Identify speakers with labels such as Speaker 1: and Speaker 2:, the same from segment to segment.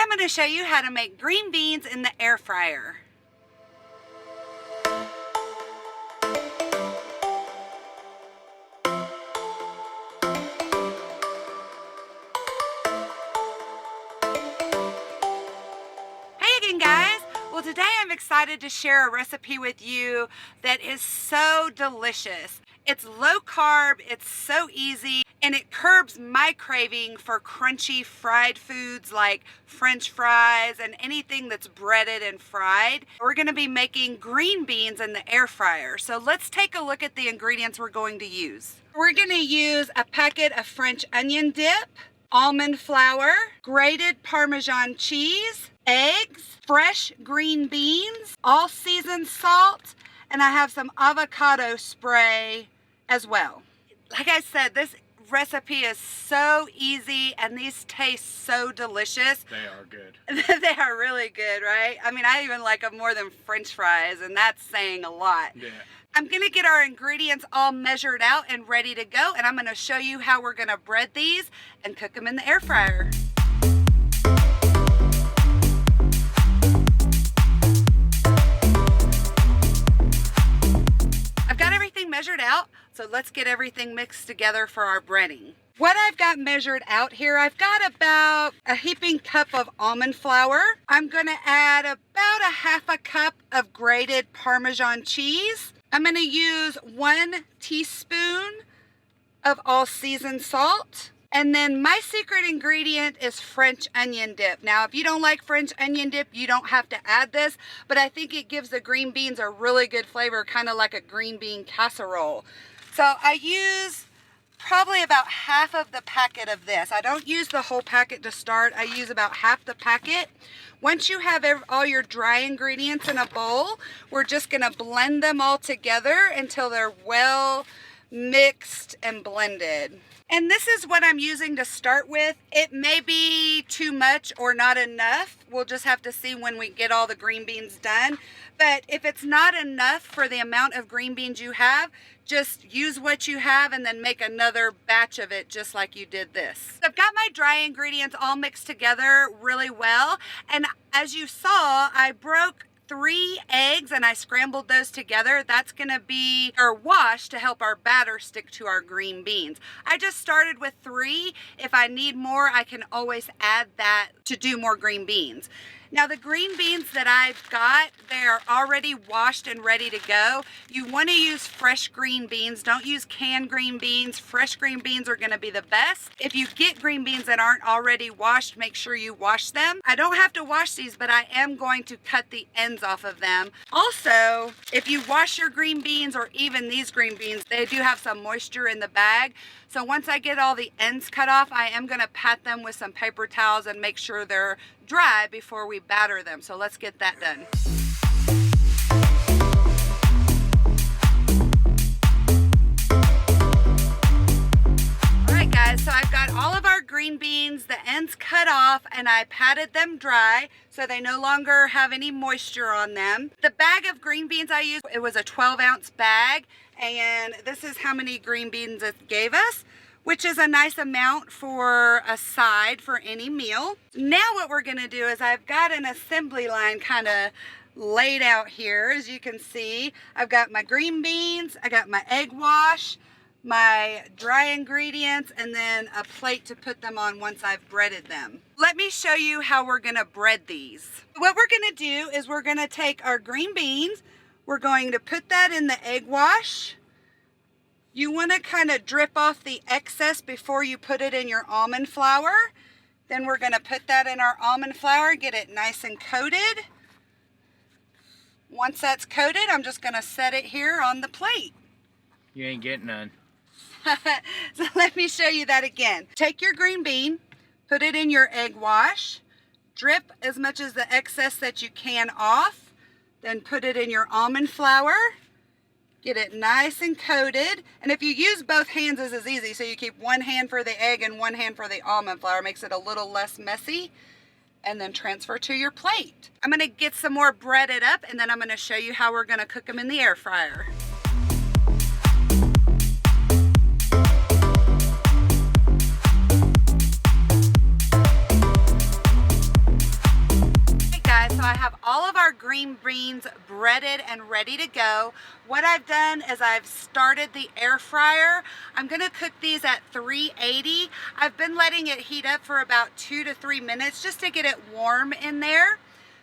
Speaker 1: I'm going to show you how to make green beans in the air fryer. Hey again, guys. Well, today I'm excited to share a recipe with you that is so delicious. It's low carb, it's so easy, and it curbs my craving for crunchy fried foods like French fries and anything that's breaded and fried. We're going to be making green beans in the air fryer. So let's take a look at the ingredients we're going to use. We're going to use a packet of French onion dip, almond flour, grated Parmesan cheese, eggs, fresh green beans, all-season salt, and I have some avocado spray as well. Like I said, this recipe is so easy and these taste so delicious.
Speaker 2: They are good.
Speaker 1: They are really good, right? I mean, I even like them more than French fries, and that's saying a lot.
Speaker 2: Yeah.
Speaker 1: I'm gonna get our ingredients all measured out and ready to go, and I'm gonna show you how we're gonna bread these and cook them in the air fryer. I've got everything measured out, so let's get everything mixed together for our breading. What I've got measured out here, I've got about a heaping cup of almond flour. I'm gonna add about a half a cup of grated Parmesan cheese. I'm gonna use 1 teaspoon of all-season salt. And then my secret ingredient is French onion dip. Now, if you don't like French onion dip, you don't have to add this, but I think it gives the green beans a really good flavor, kind of like a green bean casserole. So I use probably about half of the packet of this. I don't use the whole packet to start. I use about half the packet. Once you have all your dry ingredients in a bowl, we're just gonna blend them all together until they're well mixed and blended. And this is what I'm using to start with. It may be too much or not enough. We'll just have to see when we get all the green beans done. But if it's not enough for the amount of green beans you have, just use what you have and then make another batch of it just like you did this. So I've got my dry ingredients all mixed together really well. And as you saw, I broke 3 eggs and I scrambled those together. That's gonna be our wash to help our batter stick to our green beans. I just started with 3. If I need more, I can always add that to do more green beans. Now the green beans that I've got, they are already washed and ready to go. You want to use fresh green beans. Don't use canned green beans. Fresh green beans are going to be the best. If you get green beans that aren't already washed, make sure you wash them. I don't have to wash these, but I am going to cut the ends off of them. Also, if you wash your green beans or even these green beans, they do have some moisture in the bag. So once I get all the ends cut off, I am going to pat them with some paper towels and make sure they're dry before we batter them. So let's get that done. All right, guys, so I've got all of our green beans, the ends cut off, and I patted them dry so they no longer have any moisture on them. The bag of green beans I used, it was a 12-ounce bag, and this is how many green beans it gave us, which is a nice amount for a side for any meal. Now what we're gonna do is I've got an assembly line kind of laid out here. As you can see, I've got my green beans, I got my egg wash, my dry ingredients, and then a plate to put them on once I've breaded them. Let me show you how we're gonna bread these. What we're gonna do is we're gonna take our green beans, we're going to put that in the egg wash. You want to kind of drip off the excess before you put it in your almond flour. Then we're going to put that in our almond flour, get it nice and coated. Once that's coated, I'm just going to set it here on the plate.
Speaker 2: You ain't getting none.
Speaker 1: So let me show you that again. Take your green bean, put it in your egg wash, drip as much as the excess that you can off, then put it in your almond flour. Get it nice and coated. And if you use both hands, this is easy. So you keep one hand for the egg and one hand for the almond flour. Makes it a little less messy. And then transfer to your plate. I'm going to get some more breaded up, and then I'm going to show you how we're going to cook them in the air fryer. green beans breaded and ready to go. What I've done is I've started the air fryer. I'm gonna cook these at 380. I've been letting it heat up for about 2 to 3 minutes just to get it warm in there.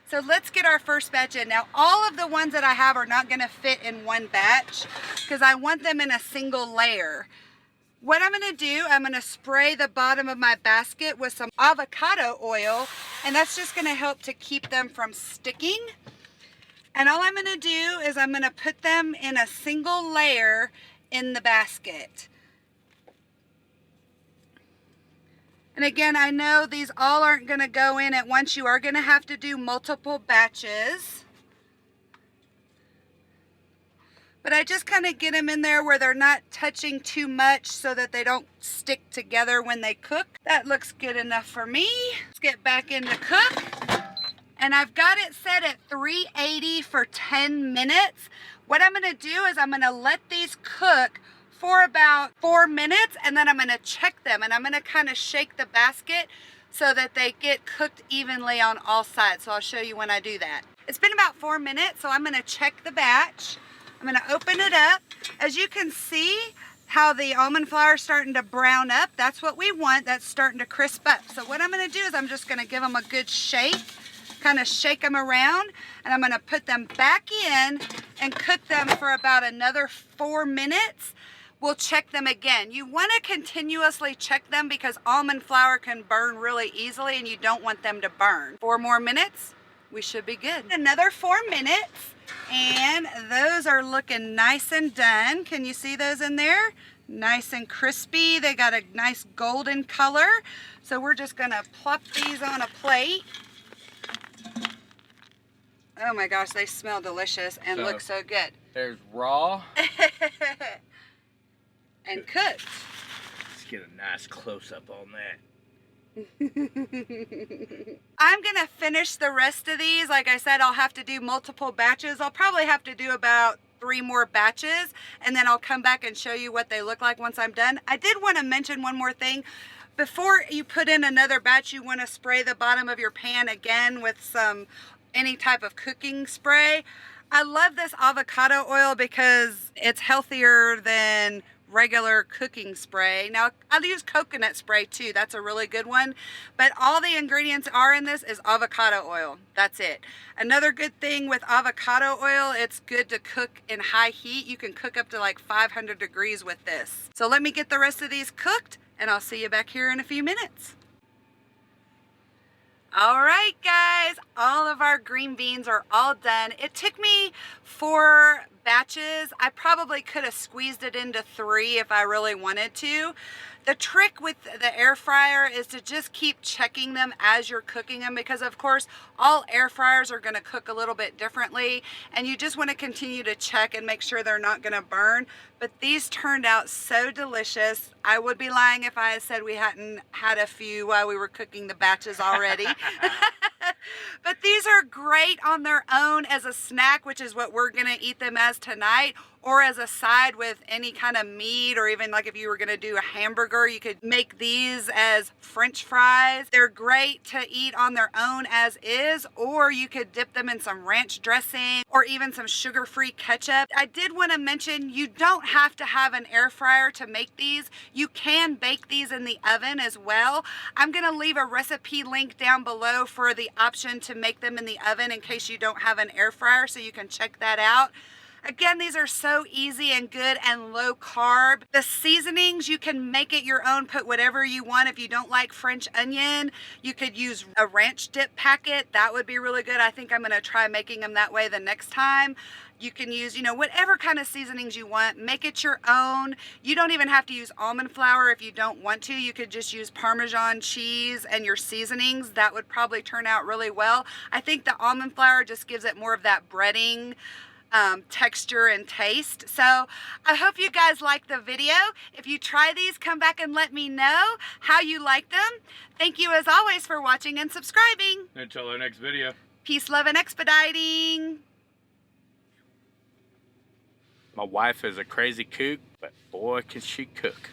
Speaker 1: So let's get our first batch in. Now, all of the ones that I have are not gonna fit in one batch because I want them in a single layer. What I'm gonna do, I'm gonna spray the bottom of my basket with some avocado oil, and that's just gonna help to keep them from sticking. And all I'm gonna do is I'm gonna put them in a single layer in the basket. And again, I know these all aren't gonna go in at once. You are gonna have to do multiple batches. But I just kind of get them in there where they're not touching too much so that they don't stick together when they cook. That looks good enough for me. Let's get back into cook. And I've got it set at 380 for 10 minutes. What I'm gonna do is I'm gonna let these cook for about 4 minutes, and then I'm gonna check them, and I'm gonna kind of shake the basket so that they get cooked evenly on all sides. So I'll show you when I do that. It's been about 4 minutes, so I'm gonna check the batch. I'm gonna open it up. As you can see how the almond flour is starting to brown up, that's what we want. That's starting to crisp up. So what I'm gonna do is I'm just gonna give them a good shake, kind of shake them around, and I'm gonna put them back in and cook them for about another 4 minutes. We'll check them again. You wanna continuously check them because almond flour can burn really easily and you don't want them to burn. 4 more minutes, we should be good. Another 4 minutes. And those are looking nice and done. Can you see those in there? Nice and crispy. They got a nice golden color. So we're just gonna plop these on a plate. Oh my gosh, they smell delicious and look so good.
Speaker 2: There's raw.
Speaker 1: And cooked.
Speaker 2: Let's get a nice close-up on that.
Speaker 1: I'm gonna finish the rest of these. Like I said, I'll have to do multiple batches. I'll probably have to do about 3 more batches, and then I'll come back and show you what they look like once I'm done. I did want to mention one more thing. Before you put in another batch, you want to spray the bottom of your pan again with any type of cooking spray. I love this avocado oil because it's healthier than regular cooking spray. Now, I'll use coconut spray too. That's a really good one. But all the ingredients are in this is avocado oil. That's it. Another good thing with avocado oil, it's good to cook in high heat. You can cook up to like 500 degrees with this. So let me get the rest of these cooked and I'll see you back here in a few minutes. All right, guys, all of our green beans are all done. It took me 4 batches. I probably could have squeezed it into 3 if I really wanted to. The trick with the air fryer is to just keep checking them as you're cooking them because, of course, all air fryers are going to cook a little bit differently, and you just want to continue to check and make sure they're not going to burn. But these turned out so delicious. I would be lying if I had said we hadn't had a few while we were cooking the batches already. But these are great on their own as a snack, which is what we're going to eat them as tonight, or as a side with any kind of meat, or even like if you were going to do a hamburger, you could make these as French fries. They're great to eat on their own as is, or you could dip them in some ranch dressing or even some sugar-free ketchup. I did want to mention you don't have to have an air fryer to make these. You can bake these in the oven as well. I'm going to leave a recipe link down below for the option to make them in the oven in case you don't have an air fryer, so you can check that out. Again, these are so easy and good and low carb. The seasonings, you can make it your own, put whatever you want. If you don't like French onion, you could use a ranch dip packet. That would be really good. I think I'm gonna try making them that way the next time. You can use, whatever kind of seasonings you want. Make it your own. You don't even have to use almond flour if you don't want to. You could just use Parmesan cheese and your seasonings. That would probably turn out really well. I think the almond flour just gives it more of that breading texture and taste. So I hope you guys like the video. If you try these, come back and let me know how you like them. Thank you as always for watching and subscribing.
Speaker 2: Until our next video.
Speaker 1: Peace, love, and expediting.
Speaker 2: My wife is a crazy kook, but boy, can she cook.